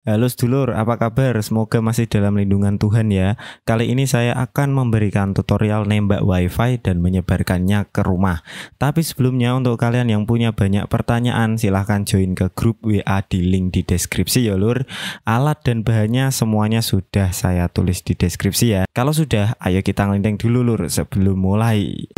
Halo sedulur, apa kabar? Semoga masih dalam lindungan Tuhan ya. Kali ini saya akan memberikan tutorial nembak WiFi dan menyebarkannya ke rumah. Tapi sebelumnya untuk kalian yang punya banyak pertanyaan, silahkan join ke grup WA di link di deskripsi ya lur. Alat dan bahannya semuanya sudah saya tulis di deskripsi ya. Kalau sudah, ayo kita ngelinteng dulu lur sebelum mulai.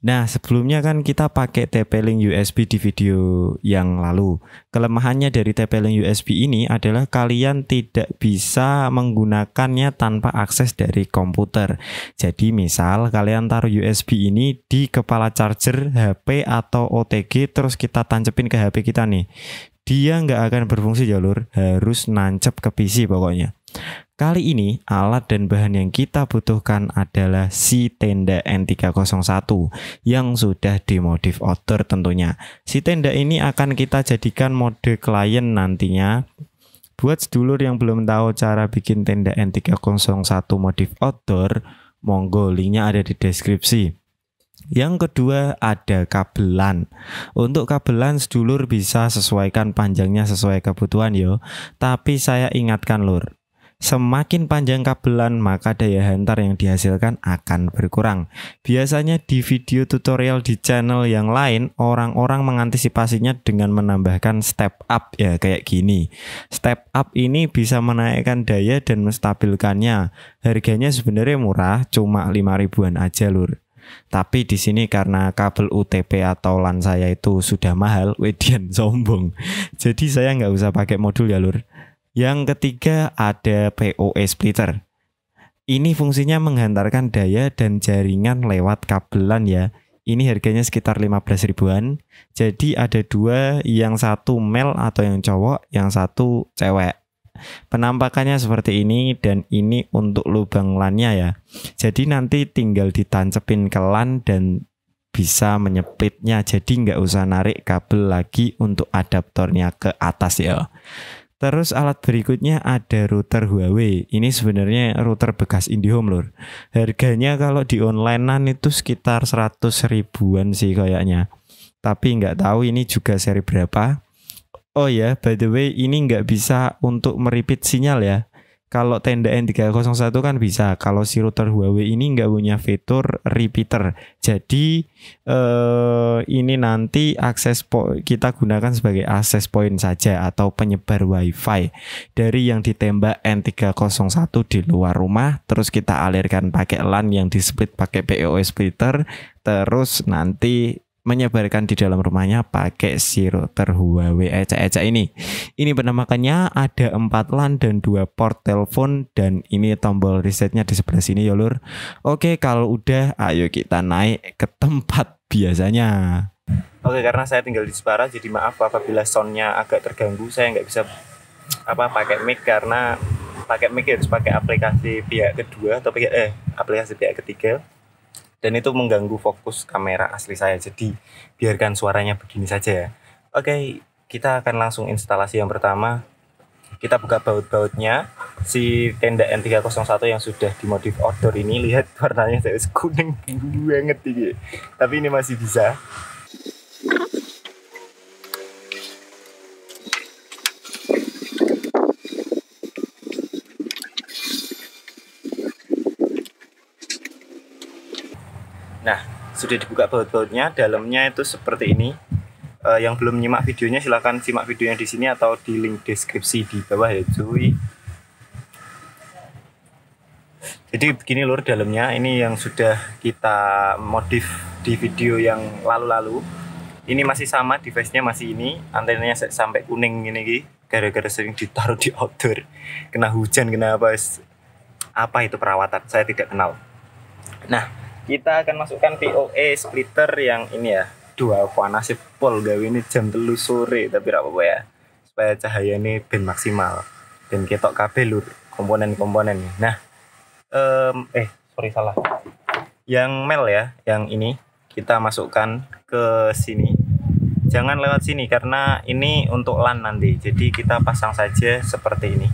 Nah, sebelumnya kan kita pakai TP-Link USB di video yang lalu. Kelemahannya dari TP-Link USB ini adalah kalian tidak bisa menggunakannya tanpa akses dari komputer. Jadi misal kalian taruh USB ini di kepala charger HP atau OTG terus kita tancepin ke HP kita nih. Dia nggak akan berfungsi jalur, harus nancep ke PC pokoknya. Kali ini alat dan bahan yang kita butuhkan adalah si tenda N301 yang sudah dimodif outdoor tentunya. Si tenda ini akan kita jadikan mode klien nantinya. Buat sedulur yang belum tahu cara bikin tenda N301 modif outdoor, monggo linknya ada di deskripsi. Yang kedua ada kabelan. Untuk kabelan sedulur bisa sesuaikan panjangnya sesuai kebutuhan yo. Tapi saya ingatkan lur, semakin panjang kabelan maka daya hantar yang dihasilkan akan berkurang. Biasanya di video tutorial di channel yang lain orang-orang mengantisipasinya dengan menambahkan step up ya kayak gini. Step up ini bisa menaikkan daya dan menstabilkannya. Harganya sebenarnya murah, cuma 5 ribuan aja lur. Tapi di sini karena kabel UTP atau LAN saya itu sudah mahal, wedian sombong. Jadi saya nggak usah pakai modul ya lur. Yang ketiga ada PoE splitter. Ini fungsinya menghantarkan daya dan jaringan lewat kabelan ya. Ini harganya sekitar 15 ribuan. Jadi ada dua, yang satu male atau yang cowok, yang satu cewek. Penampakannya seperti ini dan ini untuk lubang LAN-nya ya. Jadi nanti tinggal ditancepin ke LAN dan bisa menyeplitnya. Jadi nggak usah narik kabel lagi untuk adaptornya ke atas ya. Terus alat berikutnya ada router Huawei. Ini sebenarnya router bekas IndiHome lur. Harganya kalau di onlinean itu sekitar 100 ribuan sih kayaknya. Tapi nggak tahu ini juga seri berapa. Oh ya, by the way, ini nggak bisa untuk meripit sinyal ya. Kalau tenda N301 kan bisa. Kalau si router Huawei ini nggak punya fitur repeater. Jadi ini nanti kita gunakan sebagai access point saja atau penyebar WiFi dari yang ditembak N301 di luar rumah. Terus kita alirkan pakai LAN yang di-split pakai PoE splitter. Terus nanti menyebarkan di dalam rumahnya pakai si router Huawei ecek-ecek ini. Ini penampakannya ada 4 LAN dan 2 port telepon dan ini tombol resetnya di sebelah sini ya lur. Oke, kalau udah ayo kita naik ke tempat biasanya. Oke, karena saya tinggal di Jepara jadi maaf apabila soundnya agak terganggu. Saya nggak bisa pakai mic karena pakai mic harus pakai aplikasi pihak kedua atau aplikasi pihak ketiga. Dan itu mengganggu fokus kamera asli saya. Jadi biarkan suaranya begini saja ya. Oke, kita akan langsung instalasi yang pertama. Kita buka baut-bautnya. Si tenda N301 yang sudah dimodif outdoor ini, lihat warnanya saya kuning banget ini. Tapi ini masih bisa. Nah, sudah dibuka baut-bautnya, dalamnya itu seperti ini. Yang belum nyimak videonya silahkan simak videonya di sini atau di link deskripsi di bawah ya cuy. Jadi begini lur dalamnya, ini yang sudah kita modif di video yang lalu-lalu. Ini masih sama, device-nya masih ini, antenanya sampai kuning ini gara-gara sering ditaruh di outdoor. Kena hujan, kena apa itu perawatan, saya tidak kenal. Nah, kita akan masukkan PoE splitter yang ini ya, dua nasib pol gawe ini jam 3 sore tapi apa ya, supaya cahaya ini ben maksimal dan ketok kabel lur komponen-komponen. Nah, sorry salah. Yang male ya, yang ini kita masukkan ke sini. jangan lewat sini karena ini untuk LAN nanti. Jadi kita pasang saja seperti ini.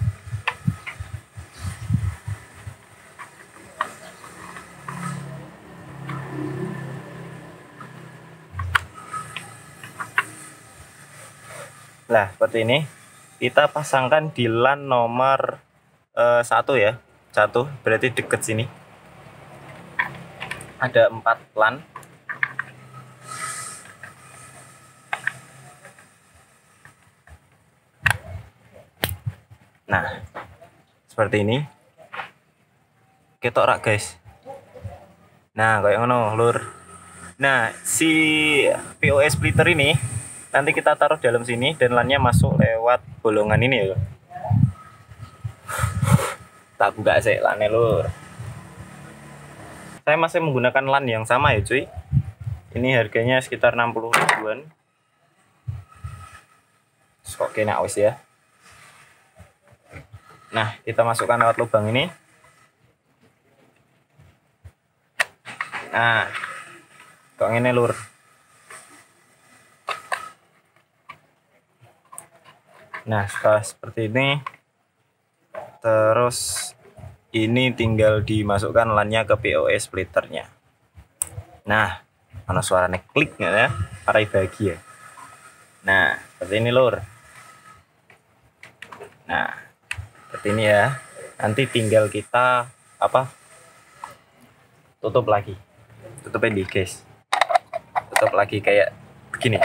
Nah, seperti ini. Kita pasangkan di LAN nomor 1 ya. 1 berarti deket sini. Ada 4 LAN. Nah, seperti ini. Ketok rak guys. Nah, kayak ngono, lur. Nah, si POS splitter ini nanti kita taruh dalam sini dan LAN-nya masuk lewat bolongan ini ya. Tak buka sih LAN-nya, lur. Saya masih menggunakan LAN yang sama ya cuy. Ini harganya sekitar 60 ribuan. Kok kena wis ya. Nah, kita masukkan lewat lubang ini. Nah, kok ini lur. Nah, setelah seperti ini, terus ini tinggal dimasukkan LAN-nya ke POS splitternya. Nah, mana suaranya klik nggak ya? Parai bahagia. Nah, seperti ini lur. Nah, seperti ini ya. Nanti tinggal kita tutup lagi. Tutup ini guys. Tutup lagi kayak begini.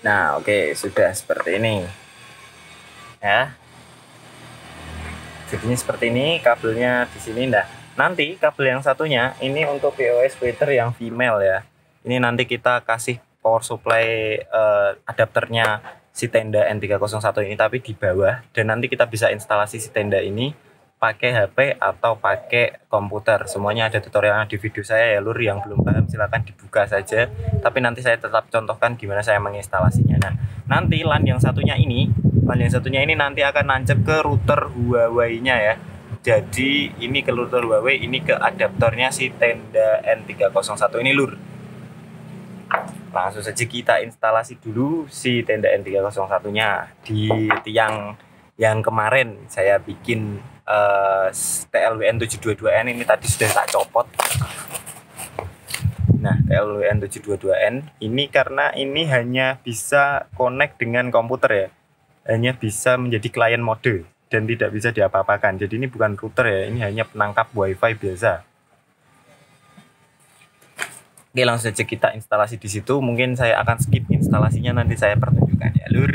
Nah, oke, sudah seperti ini. Ya. Jadinya seperti ini, kabelnya di sini. Nah, nanti kabel yang satunya ini untuk POS splitter yang female ya. Ini nanti kita kasih power supply adapternya si tenda N301 ini tapi di bawah, dan nanti kita bisa instalasi si tenda ini pakai HP atau pakai komputer. Semuanya ada tutorialnya di video saya ya lur. Yang belum paham silahkan dibuka saja, tapi nanti saya tetap contohkan gimana saya menginstalasinya. Nah, nanti LAN yang satunya ini nanti akan nancep ke router Huawei-nya ya. Jadi ini ke router Huawei, ini ke adaptornya si tenda N301 ini lur. Langsung saja kita instalasi dulu si tenda N301-nya di tiang yang kemarin saya bikin TLWN 722N ini tadi sudah tak copot. Nah, TLWN 722N ini karena ini hanya bisa connect dengan komputer ya. Hanya bisa menjadi klien mode dan tidak bisa diapa-apakan. Jadi ini bukan router ya, ini hanya penangkap WiFi biasa. Oke, langsung saja kita instalasi di situ. Mungkin saya akan skip instalasinya, nanti saya pertunjukkan ya lur.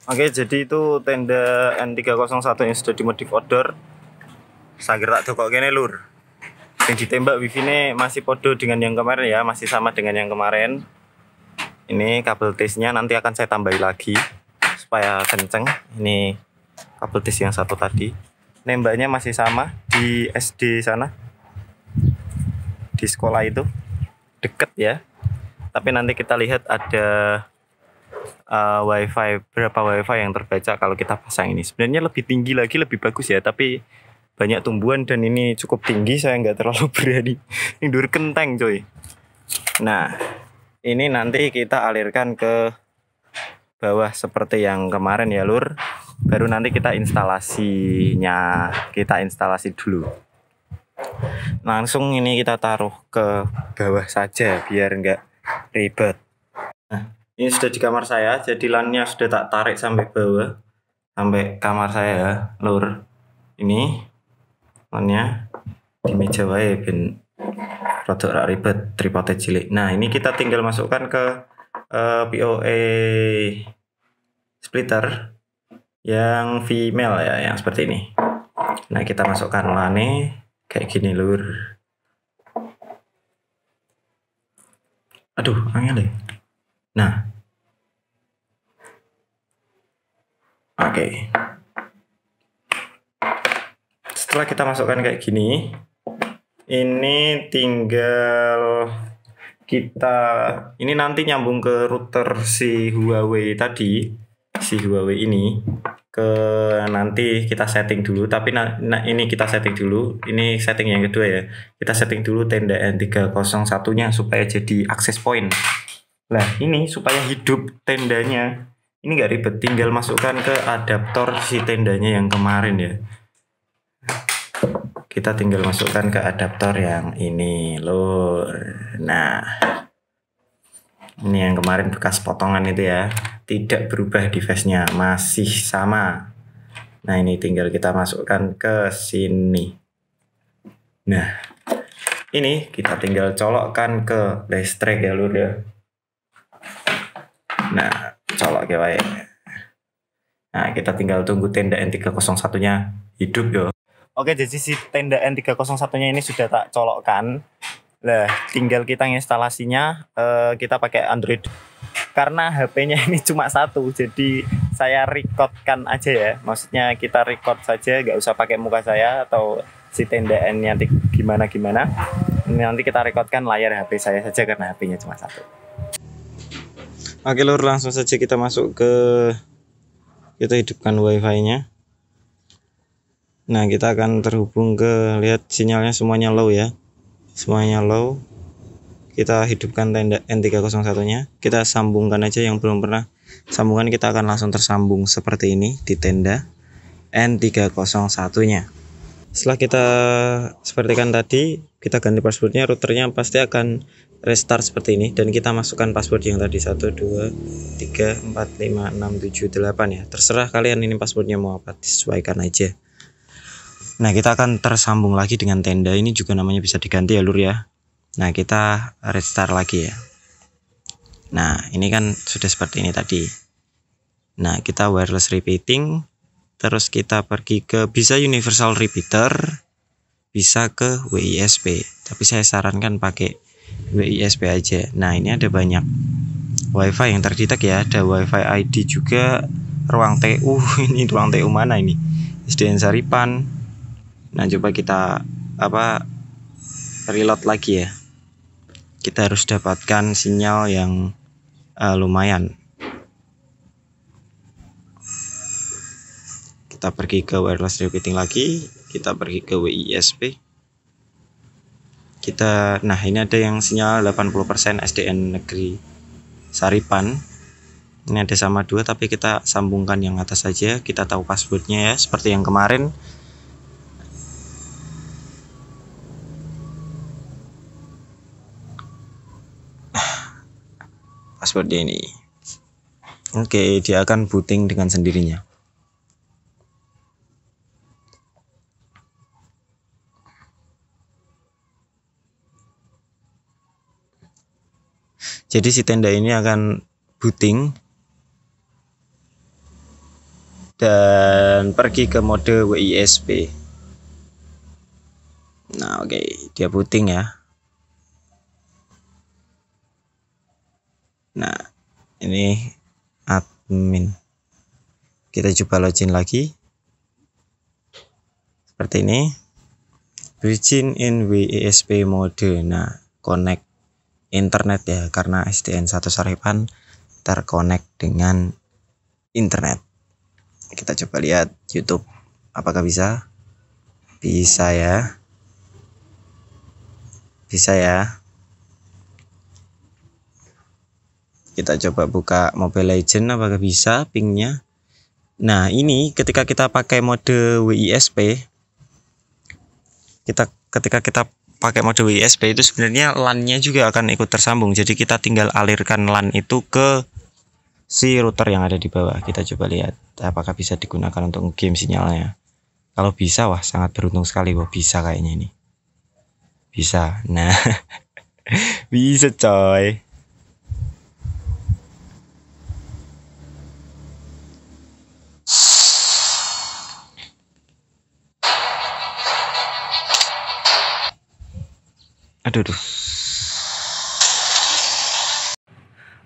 Oke, jadi itu tenda N301 yang sudah dimodif outdoor. Sagir tak dokok kene lur. Yang ditembak wifi ini masih podo dengan yang kemarin ya, masih sama dengan yang kemarin. Ini kabel tesnya nanti akan saya tambahi lagi supaya kenceng. Ini kabel tes yang satu tadi. Nembaknya masih sama di SD sana. Di sekolah itu. Deket ya. Tapi nanti kita lihat ada WiFi, berapa WiFi yang terbaca kalau kita pasang ini. Sebenarnya lebih tinggi lagi lebih bagus ya, tapi banyak tumbuhan dan ini cukup tinggi, saya nggak terlalu berani. Ini dur kenteng coy. Nah, ini nanti kita alirkan ke bawah seperti yang kemarin ya lur. Baru nanti kita instalasinya, kita instalasi dulu. Langsung ini kita taruh ke bawah saja biar nggak ribet. Nah, ini sudah di kamar saya, jadi LAN-nya sudah tak tarik sampai bawah, sampai kamar saya ya, lur. Ini LAN-nya di meja wae ben rada ribet, tripodnya cilik. Nah, ini kita tinggal masukkan ke POE splitter yang female ya, yang seperti ini. Nah, kita masukkan LAN-nya kayak gini lur. Aduh, angel deh. Nah, oke. Setelah kita masukkan kayak gini, ini tinggal kita, ini nanti nyambung ke router si Huawei tadi, si Huawei ini ke nanti kita setting dulu, tapi ini kita setting dulu, ini setting yang kedua ya. Kita setting dulu tenda N301-nya supaya jadi access point. Nah, ini supaya hidup tendanya. Ini nggak ribet, tinggal masukkan ke adaptor si tendanya yang kemarin ya. Kita tinggal masukkan ke adaptor yang ini loh. Nah, ini yang kemarin bekas potongan itu ya, tidak berubah device-nya, masih sama. Nah, ini tinggal kita masukkan ke sini. Nah, ini kita tinggal colokkan ke listrik ya lur ya. Nah, colok ya baik. Nah, kita tinggal tunggu tenda N301-nya hidup yo. Oke, jadi si tenda N301-nya ini sudah tak colokkan. Lah, tinggal kita instalasinya kita pakai Android. Karena HP-nya ini cuma satu, jadi saya recordkan aja ya. Maksudnya kita record saja, nggak usah pakai muka saya atau si tenda N-nya gimana-gimana. Nanti kita recordkan layar HP saya saja karena HP-nya cuma satu. Oke lur, langsung saja kita masuk ke, kita hidupkan wifi-nya. Nah, kita akan terhubung ke, lihat sinyalnya semuanya low ya, semuanya low. Kita hidupkan tenda N301-nya, kita sambungkan aja yang belum pernah sambungan, kita akan langsung tersambung seperti ini di tenda N301-nya. Setelah kita sepertikan tadi, kita ganti passwordnya, routernya pasti akan restart seperti ini, dan kita masukkan password yang tadi 1 2 3 4 5 6 7 8 ya. Terserah kalian ini passwordnya mau apa, disesuaikan aja. Nah, kita akan tersambung lagi dengan tenda, ini juga namanya bisa diganti ya lur ya. Nah, kita restart lagi ya. Nah, ini kan sudah seperti ini tadi. Nah, kita wireless repeating, terus kita pergi ke bisa universal repeater, bisa ke WISP, tapi saya sarankan pakai WISP aja. Nah, ini ada banyak wifi yang terdetek ya, ada wifi ID juga, ruang TU. Ini ruang TU mana ini? SDN Saripan. Nah, coba kita reload lagi ya. Kita harus dapatkan sinyal yang lumayan. Kita pergi ke wireless repeating lagi, kita pergi ke WISP. Nah, ini ada yang sinyal 80% SDN Negeri Saripan. Ini ada sama 2, tapi kita sambungkan yang atas saja. Kita tahu passwordnya ya, seperti yang kemarin. Passwordnya ini. Oke, dia akan booting dengan sendirinya. Jadi si tenda ini akan booting dan pergi ke mode WISP. Nah, oke, dia booting ya. Nah, ini admin. Kita coba login lagi. Seperti ini. Bridging in WISP mode. Nah, connect internet ya, karena SDN 1 Saripan terkonek dengan internet. Kita coba lihat YouTube, apakah bisa? Bisa ya. Bisa ya. Kita coba buka Mobile Legend, apakah bisa pingnya. Nah, ini ketika kita pakai mode WISP, ketika kita pakai mode WISP itu sebenarnya LAN-nya juga akan ikut tersambung. Jadi kita tinggal alirkan LAN itu ke si router yang ada di bawah. Kita coba lihat apakah bisa digunakan untuk game sinyalnya. Kalau bisa, wah sangat beruntung sekali. Wah, bisa kayaknya ini. Bisa. Nah, bisa coy. Aduh.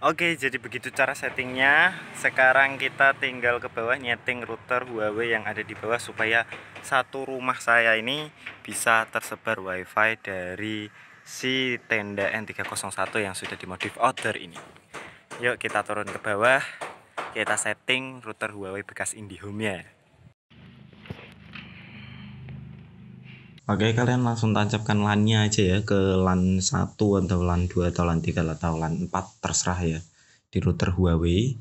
Oke, jadi begitu cara settingnya. Sekarang kita tinggal ke bawah nyeting router Huawei yang ada di bawah supaya satu rumah saya ini bisa tersebar wifi dari si tenda N301 yang sudah dimodif outdoor ini. Yuk kita turun ke bawah. Kita setting router Huawei bekas IndiHome ya. Oke, kalian langsung tancapkan LAN-nya aja ya ke LAN 1 atau LAN 2 atau LAN 3 atau LAN 4, terserah ya, di router Huawei.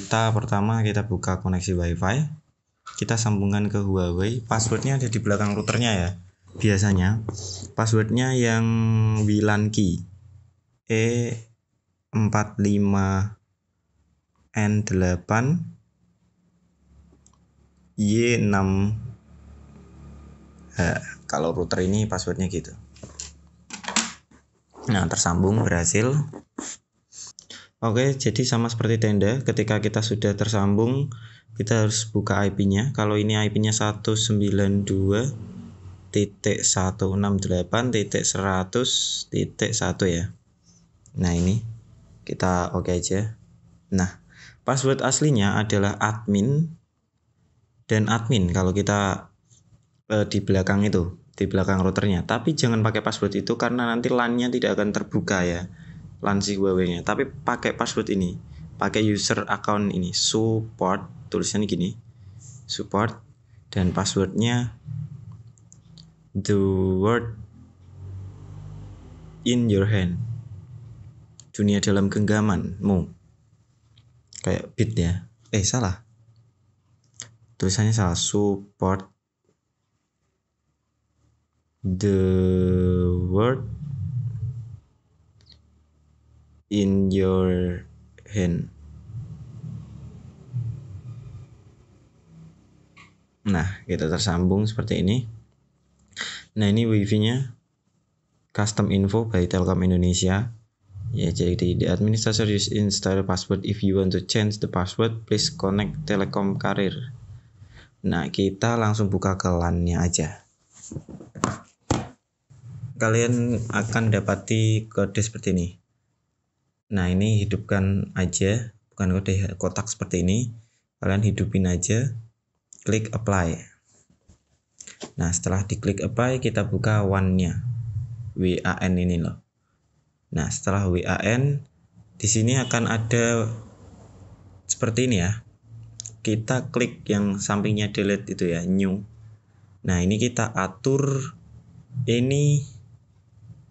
Pertama kita buka koneksi WiFi, kita sambungkan ke Huawei. Passwordnya ada di belakang routernya ya. Biasanya passwordnya yang WLAN key E45N8 Y6. Kalau router ini passwordnya gitu. Nah, tersambung berhasil. Oke, jadi sama seperti tenda, ketika kita sudah tersambung, kita harus buka IP-nya. Kalau ini IP-nya 192.168.100.1 ya. Nah, ini kita oke aja. Nah, password aslinya adalah admin dan admin kalau kita di belakang itu, di belakang routernya. Tapi jangan pakai password itu karena nanti LAN-nya tidak akan terbuka ya, LAN si Huawei-nya. Tapi pakai password ini, pakai user account ini, support, tulisannya gini, support, dan passwordnya the word in your hand, dunia dalam genggamanmu, kayak bit ya. Salah, tulisannya salah, support the word in your hand. Nah, kita tersambung seperti ini. Nah, ini wifi-nya custom info by Telkom Indonesia. Ya, jadi the administrator use install password. If you want to change the password, please connect Telekom carrier. Nah, kita langsung buka ke LAN-nya aja. Kalian akan dapati kode seperti ini. Nah, ini hidupkan aja, bukan kode, kotak seperti ini. Kalian hidupin aja, klik apply. Nah, setelah diklik apply, kita buka WAN-nya, WAN ini loh. Nah, setelah WAN, di sini akan ada seperti ini ya. Kita klik yang sampingnya delete itu ya, new. Nah, ini kita atur ini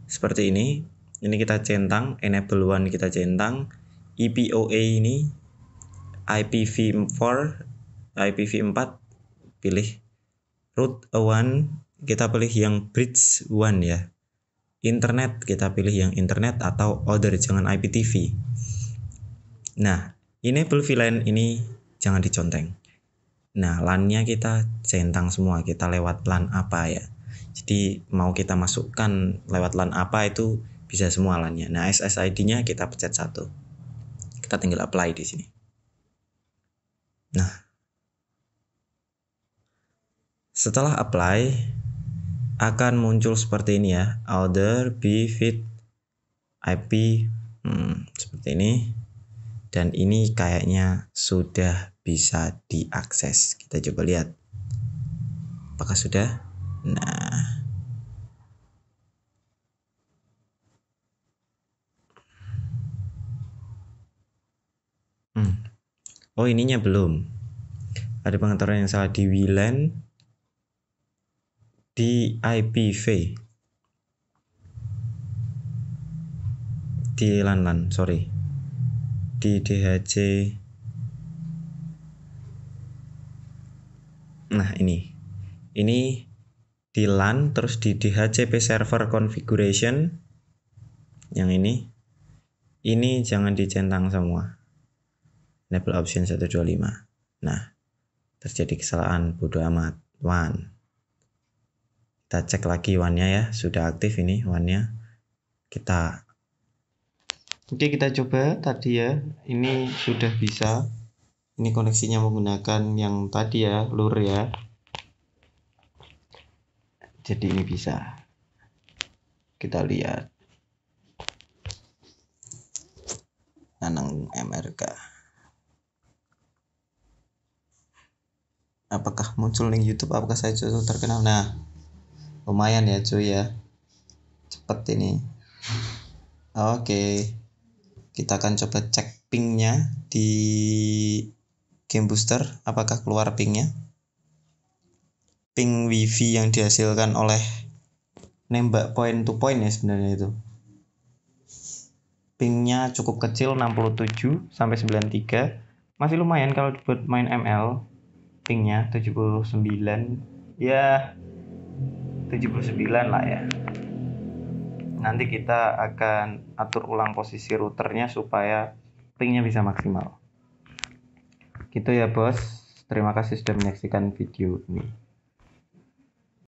seperti ini. Ini kita centang, enable one kita centang, IPOA ini IPv4 pilih, root one kita pilih yang bridge one ya, internet kita pilih yang internet atau other, jangan IPTV. Nah, enable VLAN ini jangan diconteng. Nah, LAN-nya kita centang semua, kita lewat LAN apa ya. Jadi mau kita masukkan lewat LAN apa itu bisa semua LAN-nya. Nah, SSID-nya kita pencet 1. Kita tinggal apply di sini. Nah, setelah apply akan muncul seperti ini ya, other bfit IP seperti ini. Dan ini kayaknya sudah bisa diakses. Kita coba lihat apakah sudah. Nah, oh ininya belum. Ada pengaturan yang salah di WLAN, di IPv, di LAN, sorry, di DHC. Nah, ini di LAN, terus di DHCP server configuration. Yang ini jangan dicentang semua. Enable option 125. Nah, terjadi kesalahan, bodo amat. WAN. Kita cek lagi WAN-nya ya, sudah aktif ini WAN-nya. Oke, kita coba tadi ya. Ini sudah bisa. Ini koneksinya menggunakan yang tadi ya, LUR ya. Jadi ini bisa. Kita lihat. Nanang MRK. Apakah muncul link YouTube? Apakah saya cocok terkenal? Nah, lumayan ya cuy ya. Cepet ini. Oke. Kita akan coba cek pingnya di game booster, apakah keluar pingnya. Ping wifi yang dihasilkan oleh nembak point to point ya sebenarnya itu. Pingnya cukup kecil, 67 sampai 93. Masih lumayan kalau buat main ML. Pingnya 79. Ya 79 lah ya. Nanti kita akan atur ulang posisi routernya supaya pingnya bisa maksimal. Gitu ya bos. Terima kasih sudah menyaksikan video ini.